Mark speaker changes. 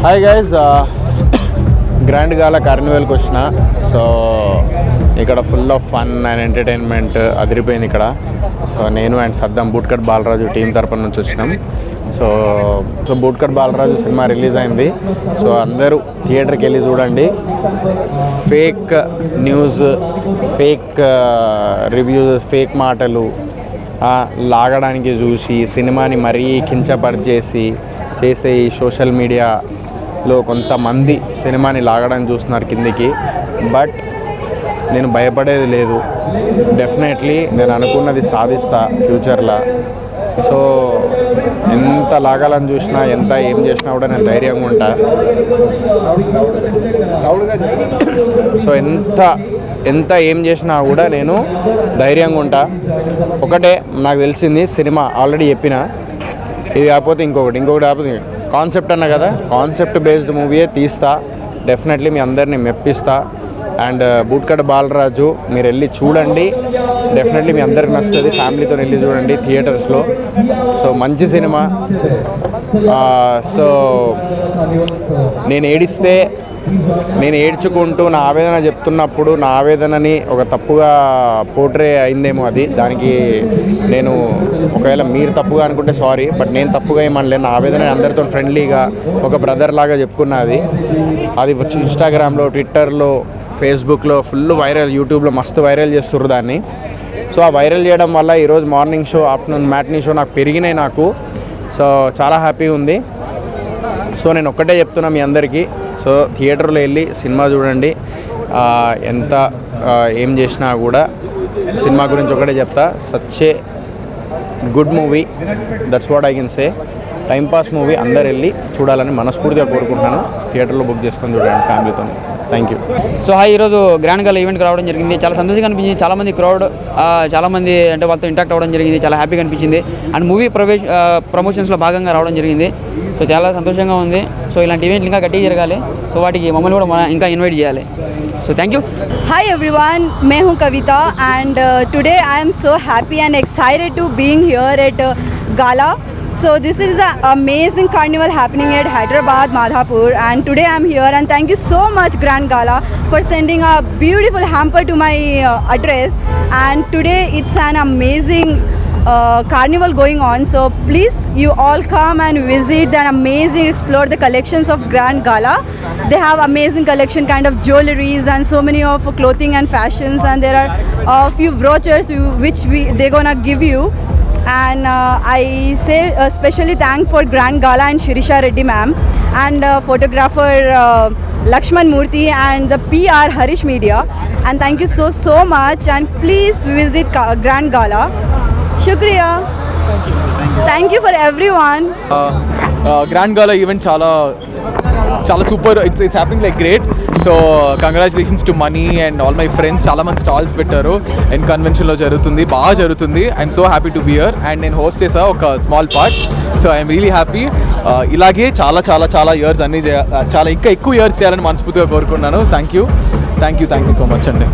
Speaker 1: Hi guys, grand గాలా కార్నివల్కి వచ్చిన. So ఇక్కడ full of fun and entertainment అదిరిపోయింది ఇక్కడ. సో నేను and Saddam bootcut Balaraju team తరపున నుంచి వచ్చినాం. So bootcut Balaraju cinema release అయింది. సో అందరూ థియేటర్కి వెళ్ళి చూడండి. Fake news, fake reviews, fake మాటలు లాగడానికి చూసి సినిమాని మరీ కించపరిచేసి చేసే ఈ సోషల్ మీడియాలో కొంతమంది సినిమాని లాగడానికి చూస్తున్నారు కిందికి. బట్ నేను భయపడేది లేదు. డెఫినెట్లీ నేను అనుకున్నది సాధిస్తా ఫ్యూచర్లో. సో ఎంత లాగాలని చూసినా, ఎంత ఏం చేసినా కూడా నేను ధైర్యంగా ఉంటా. సో ఎంత ఏం చేసినా కూడా నేను ధైర్యంగా ఉంటా. ఒకటే నాకు తెలిసింది, సినిమా ఆల్రెడీ చెప్పిన, ఇది కాకపోతే ఇంకొకటి కాకపోతే కాన్సెప్ట్ అన్న కదా, కాన్సెప్ట్ బేస్డ్ మూవీయే తీస్తా. డెఫినెట్లీ మీ అందరినీ మెప్పిస్తా. అండ్ బూట్కట్ బాలరాజు మీరు వెళ్ళి చూడండి. డెఫినెట్లీ మీ అందరికి నచ్చుతుంది. ఫ్యామిలీతో వెళ్ళి చూడండి థియేటర్స్లో. సో మంచి సినిమా. సో నేను ఏడ్చుకుంటూ నా ఆవేదన చెప్తున్నప్పుడు నా ఆవేదనని ఒక తప్పుగా పోర్ట్రే అయిందేమో అది. దానికి నేను ఒకవేళ మీరు తప్పుగా అనుకుంటే సారీ, బట్ నేను తప్పుగా ఏమనలేదు. నా ఆవేదన అందరితో ఫ్రెండ్లీగా ఒక బ్రదర్ లాగా చెప్పుకున్నది. అది ఇన్స్టాగ్రామ్లో, ట్విట్టర్లో, ఫేస్బుక్లో ఫుల్ వైరల్, యూట్యూబ్లో మస్తు వైరల్ చేస్తుర్రు దాన్ని. సో ఆ వైరల్ చేయడం వల్ల ఈరోజు morning show, afternoon matinee show నాకు పెరిగినాయి నాకు. సో చాలా హ్యాపీగా ఉంది. సో నేను ఒక్కటే చెప్తున్నా మీ అందరికీ, సో థియేటర్లో వెళ్ళి సినిమా చూడండి. ఎంత ఏం చేసినా కూడా సినిమా గురించి ఒకటే చెప్తా, such a good movie, that's what I can say. Time pass movie, అందరు వెళ్ళి చూడాలని మనస్ఫూర్తిగా కోరుకుంటున్నాను. థియేటర్లో బుక్ చేసుకొని చూడండి ఫ్యామిలీతో. Thank you.
Speaker 2: సో ఈరోజు గ్రాండ్ గాలా ఈవెంట్కి రావడం జరిగింది. చాలా సంతోషంగా అనిపించింది. చాలామంది క్రౌడ్, చాలామంది అంటే వాళ్ళతో ఇంటాక్ట్ అవ్వడం జరిగింది. చాలా హ్యాపీగా అనిపించింది. అండ్ మూవీ ప్రమోషన్స్లో భాగంగా రావడం జరిగింది. సో చాలా సంతోషంగా ఉంది. సో ఇలాంటి ఈవెంట్లు ఇంకా గట్టిగా జరగాలి. సో వాటికి మమ్మల్ని కూడా ఇంకా ఇన్వైట్ చేయాలి. So thank you.
Speaker 3: Hi everyone, मैं हूँ कविता and today I am so happy and excited to being here at Gala. So this is an amazing carnival happening at Hyderabad, Madhapur, and today I am here and thank you so much Grand Gala for sending a beautiful hamper to my address. And today it's an amazing carnival going on, so please you all come and visit and explore the collections of Grand Gala. They have amazing collection kind of jewelries and so many of clothing and fashions, and there are a few brochures which they're gonna give you. And I say especially thank for Grand Gala and Shirisha Reddy ma'am and photographer Lakshman Murthy and the PR Harish Media, and thank you so much, and please visit Grand Gala. Shukriya. Thank you for everyone.
Speaker 4: Grand Gala event చాలా super. It's happening like great. So congratulations to money and all my friends. చాలా మంది stalls పెట్టారు. And కన్వెన్షన్లో బాగా జరుగుతుంది. I'm so happy to be here and నేను host చేసా ఒక small part. So I'm really happy. ఇలాగే చాలా ఇయర్స్ అన్నీ చాలా ఇంకా ఎక్కువ ఇయర్స్ చేయాలని మనస్ఫూర్తిగా కోరుకున్నాను. థ్యాంక్ యూ సో మచ్ అండి.